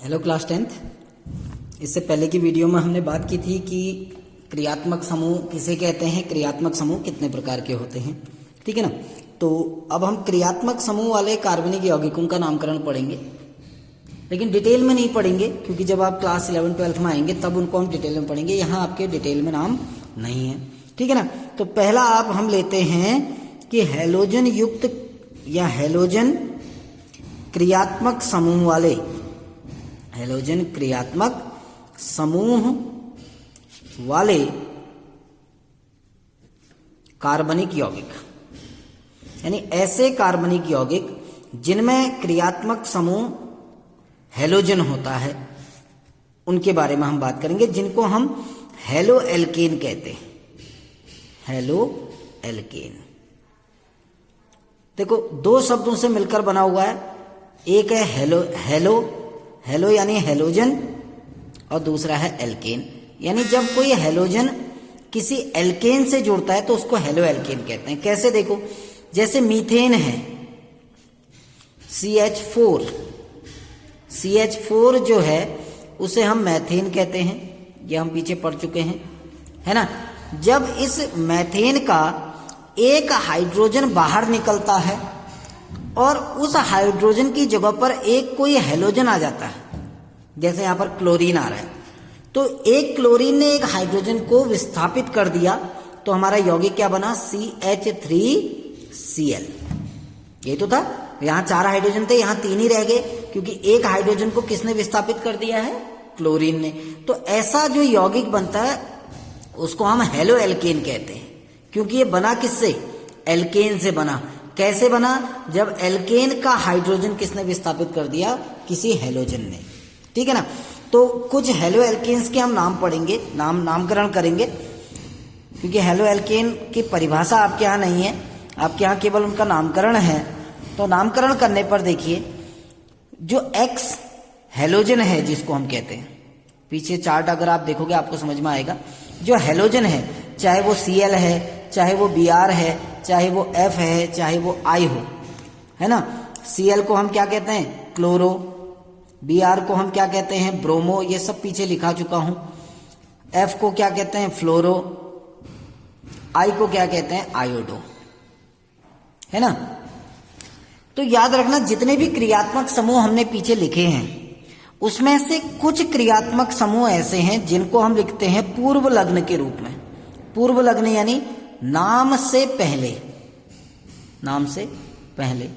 Hello class 10th। इससे पहले की वीडियो में हमने बात की थी कि क्रियात्मक समूह किसे कहते हैं, क्रियात्मक समूह कितने प्रकार के होते हैं, ठीक है ना। तो अब हम क्रियात्मक समूह वाले कार्बनिक यौगिकों का नामकरण पढ़ेंगे, लेकिन डिटेल में नहीं पढ़ेंगे क्योंकि जब आप क्लास 11-12 में आएंगे तब उनको हम डिटेल में पढ़ेंगे। यहाँ आपके डिटेल में नाम नहीं है, ठीक है ना। तो पहला आप हम लेते हैं कि हैलोजन युक्त या हैलोजन क्रियात्मक समूह वाले, हैलोजन क्रियात्मक समूह वाले कार्बनिक यौगिक, यानी ऐसे कार्बनिक यौगिक जिनमें क्रियात्मक समूह हैलोजन होता है, उनके बारे में हम बात करेंगे, जिनको हम हैलो एल्केन कहते हैं। हैलो एल्केन देखो दो शब्दों से मिलकर बना हुआ है, एक है हेलो यानी हैलोजन और दूसरा है एल्केन। यानी जब कोई हैलोजन किसी एल्केन से जुड़ता है तो उसको हैलो एल्केन कहते हैं। कैसे देखो, जैसे मीथेन है CH4 जो है उसे हम मैथेन कहते हैं, ये हम पीछे पढ़ चुके हैं, है ना। जब इस मैथेन का एक हाइड्रोजन बाहर निकलता है और उस हाइड्रोजन की जगह पर एक कोई हैलोजन आ जाता है, जैसे यहां पर क्लोरीन आ रहा है, तो एक क्लोरीन ने एक हाइड्रोजन को विस्थापित कर दिया तो हमारा यौगिक क्या बना, CH3Cl। ये तो था, यहां 4 हाइड्रोजन थे, यहां 3 ही रह गए क्योंकि एक हाइड्रोजन को किसने विस्थापित कर दिया है, क्लोरीन ने। तो ऐसा जो यौगिक बनता है उसको हम हैलो एल्केन कहते हैं, क्योंकि ये बना किससे, एल्केन से बना। कैसे बना, जब एल्केन का हाइड्रोजन किसने विस्थापित कर दिया, किसी हैलोजन ने, ठीक है ना। तो कुछ हैलो एल्केन्स के हम नाम पढ़ेंगे, नामकरण करेंगे, क्योंकि हैलो एल्केन की परिभाषा आपके यहाँ नहीं है, आपके यहाँ केवल उनका नामकरण है। तो नामकरण करने पर देखिए, जो एक्स हैलोजन है जिसको हम कहते हैं, पीछे चार्ट अगर आप देखोगे आपको समझ में आएगा। जो हैलोजन है, चाहे वो Cl है, चाहे वो Br है, चाहे वो F है, चाहे वो I हो, है ना। Cl को हम क्या कहते हैं, क्लोरो। Br को हम क्या कहते हैं, ब्रोमो। ये सब पीछे लिखा चुका हूं। F को क्या कहते हैं, फ्लोरो। I को क्या कहते हैं, आयोडो, है ना। तो याद रखना, जितने भी क्रियात्मक समूह हमने पीछे लिखे हैं उसमें से कुछ क्रियात्मक समूह ऐसे हैं जिनको हम लिखते हैं पूर्व लग्न के रूप में। पूर्व लग्न यानी नाम से पहले,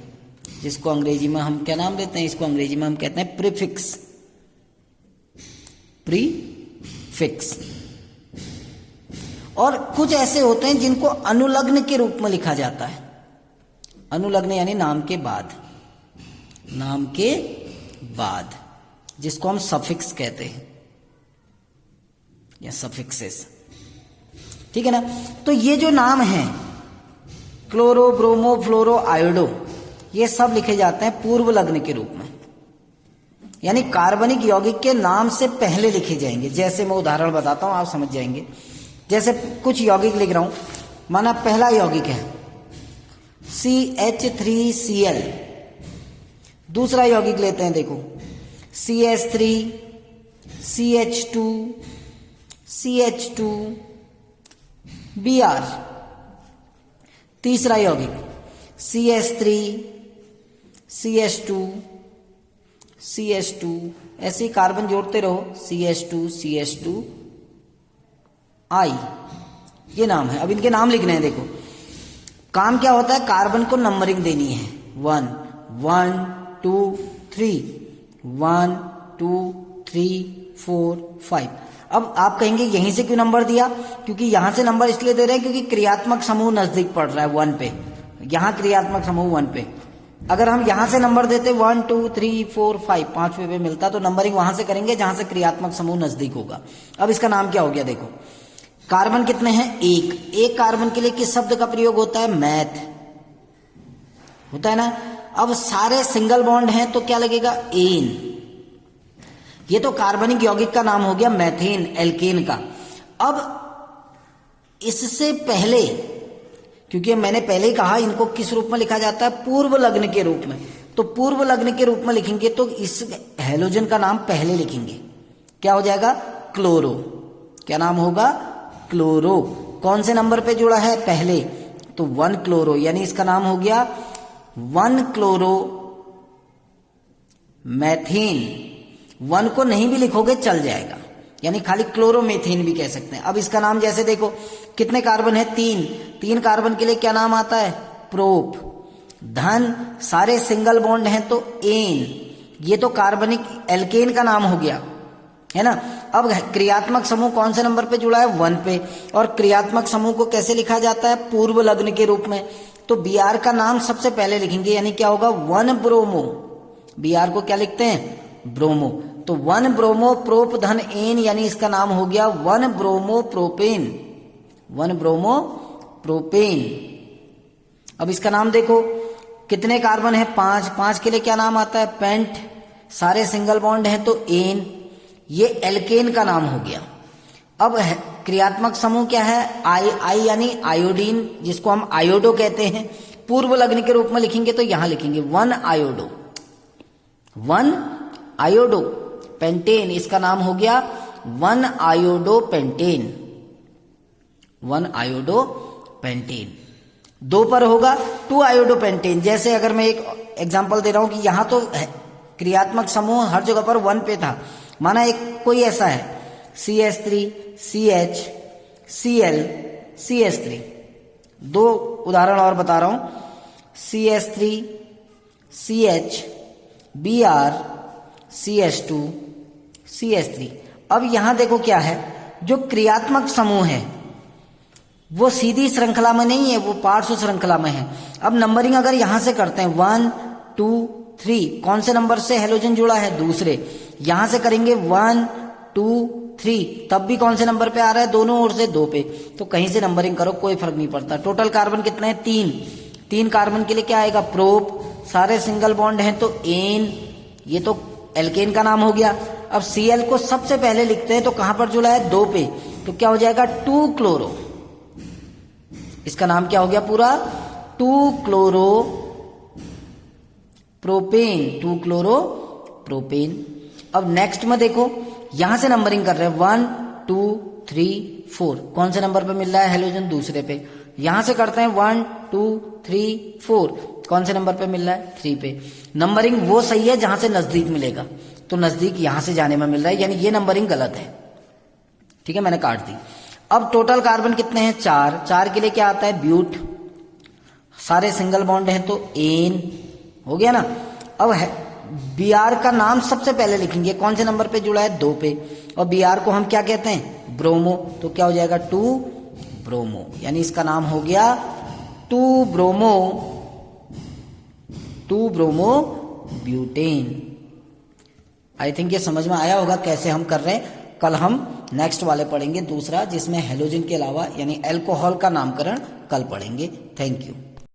जिसको अंग्रेजी में हम क्या नाम देते हैं, इसको अंग्रेजी में हम कहते हैं प्रीफिक्स। और कुछ ऐसे होते हैं जिनको अनुलग्न के रूप में लिखा जाता है। अनुलग्न यानी नाम के बाद, जिसको हम सफिक्स कहते हैं या सफिक्सेस, ठीक है ना। तो ये जो नाम है क्लोरो, ब्रोमो, फ्लोरो, आयोडो, ये सब लिखे जाते हैं पूर्व लग्न के रूप में, यानी कार्बनिक यौगिक के नाम से पहले लिखे जाएंगे। जैसे मैं उदाहरण बताता हूं, आप समझ जाएंगे। जैसे कुछ यौगिक लिख रहा हूं, माना पहला यौगिक है CH3Cl। दूसरा यौगिक लेते हैं, देखो CH3, CH2, CH2, Br। तीसरा यौगिक CH3, CH2, CH2, ऐसे ही कार्बन जोड़ते रहो, CH2, I। ये नाम है। अब इनके नाम लिखने हैं। देखो काम क्या होता है, कार्बन को नंबरिंग देनी है, 1 2 3, 1 2 3 4 5। अब आप कहेंगे यहीं से क्यों नंबर दिया, क्योंकि यहां से नंबर इसलिए दे रहे हैं क्योंकि क्रियात्मक समूह नजदीक पड़ रहा है 1 पे, यहां क्रियात्मक समूह 1 पे। अगर हम यहां से नंबर देते 1 2 3 4 5, 5वें पे मिलता, तो नंबरिंग वहां से करेंगे जहां से क्रियात्मक समूह नजदीक होगा। अब इसका नाम क्या हो गया, देखो कार्बन कितने हैं, एक कार्बन के लिए किस शब्द का प्रयोग होता है, मैथ होता है ना। अब सारे सिंगल बॉन्ड हैं तो क्या लगेगा, एन। ये तो कार्बनिक यौगिक का नाम हो गया मैथेन, एल्केन का। अब इससे पहले, क्योंकि मैंने पहले ही कहा इनको किस रूप में लिखा जाता है, पूर्व लग्न के रूप में, तो पूर्व लग्न के रूप में लिखेंगे तो इस हेलोजन का नाम पहले लिखेंगे, क्या हो जाएगा? क्लोरो। क्या नाम होगा? क्लोरो। कौन से नंबर पे जुड़ा है? पहले, तो 1 क्लोरो, यानी इसका नाम हो गया 1 क्लोरो मैथेन। 1 को नहीं भी लिखोगे चल जाएगा, यानी खाली क्लोरोमेथेन भी कह सकते हैं। अब इसका नाम जैसे देखो कितने कार्बन है? 3 कार्बन के लिए क्या नाम आता है? प्रोप। धन, सारे सिंगल बॉन्ड हैं तो एन, ये तो कार्बनिक एल्केन का नाम हो गया, है ना। अब क्रियात्मक समूह कौन से नंबर पे जुड़ा है? 1 पे। और क्रियात्मक समूह को कैसे लिखा जाता है? पूर्व लग्न के रूप में। तो Br का नाम सबसे पहले लिखेंगे, यानी क्या होगा? 1 ब्रोमो। Br को क्या लिखते हैं? ब्रोमो। तो 1 ब्रोमो प्रोप धन एन, यानी इसका नाम हो गया 1 ब्रोमो प्रोपेन। 1 bromo propane. अब इसका नाम देखो कितने कार्बन है? 5 के लिए क्या नाम आता है? पेंट। सारे सिंगल बॉन्ड हैं तो एन, ये एल्केन का नाम हो गया। अब क्रियात्मक समूह क्या है? आई यानी आयोडीन, जिसको हम आयोडो कहते हैं। पूर्व लग्न के रूप में लिखेंगे तो यहां लिखेंगे 1 आयोडो। 1 आयोडो पेंटेन, इसका नाम हो गया 1 आयोडो पेंटेन। 1 iodo pentane. 2 पर होगा 2 आयोडो पेंटेन। जैसे अगर मैं एक एग्जांपल दे रहा हूं कि यहां तो क्रियात्मक समूह हर जगह पर 1 पे था, माना एक कोई ऐसा है CH3 CH Cl CH3। 2 उदाहरण और बता रहा हूं, CH3 CH Br CH2 CH3। अब यहां देखो क्या है, जो क्रियात्मक समूह है वो सीधी श्रृंखला में नहीं है, वो पार्श्व श्रृंखला में है। अब नंबरिंग अगर यहां से करते हैं 1 2 3, कौन से नंबर से हेलोजन जुड़ा है? दूसरे। यहां से करेंगे 1 2 3, तब भी कौन से नंबर पे आ रहा है? दोनों ओर से 2 पे। तो कहीं से नंबरिंग करो कोई फर्क नहीं पड़ता। टोटल कार्बन कितने हैं? 3 कार्बन के लिए क्या आएगा? प्रोप। सारे सिंगल बॉन्ड हैं तो एन, ये तो एल्केन का नाम हो गया। अब Cl को सबसे पहले लिखते हैं तो कहां पर जुड़ा है? 2 पे, तो क्या हो जाएगा? 2 क्लोरो। इसका नाम क्या हो गया पूरा? 2 क्लोरो प्रोपेन। 2 chloro propane. अब नेक्स्ट में देखो यहां से नंबरिंग कर रहे हैं 1 2 3 4, कौन से नंबर पे मिल रहा है हेलोजन? दूसरे पे। यहां से करते हैं 1 2 3 4, कौन से नंबर पे मिल रहा है? 3 पे। नंबरिंग वो सही है जहां से नजदीक मिलेगा, तो नजदीक यहां से जाने में मिल रहा है, यानी ये नंबरिंग गलत है। ठीक है, मैंने काट दी। अब टोटल कार्बन कितने हैं? 4 के लिए क्या आता है? ब्यूट। सारे सिंगल बॉन्ड हैं तो एन, हो गया ना। अब Br का नाम सबसे पहले लिखेंगे, कौन से नंबर पे जुड़ा है? 2 पे। और Br को हम क्या कहते हैं? ब्रोमो। तो क्या हो जाएगा? 2 ब्रोमो, यानी इसका नाम हो गया 2 ब्रोमो ब्यूटेन। आई थिंक ये समझ में आया होगा कैसे हम कर रहे हैं। कल हम नेक्स्ट वाले पढ़ेंगे दूसरा, जिसमें हेलोजन के अलावा यानी अल्कोहल का नामकरण कल पढ़ेंगे। Thank you.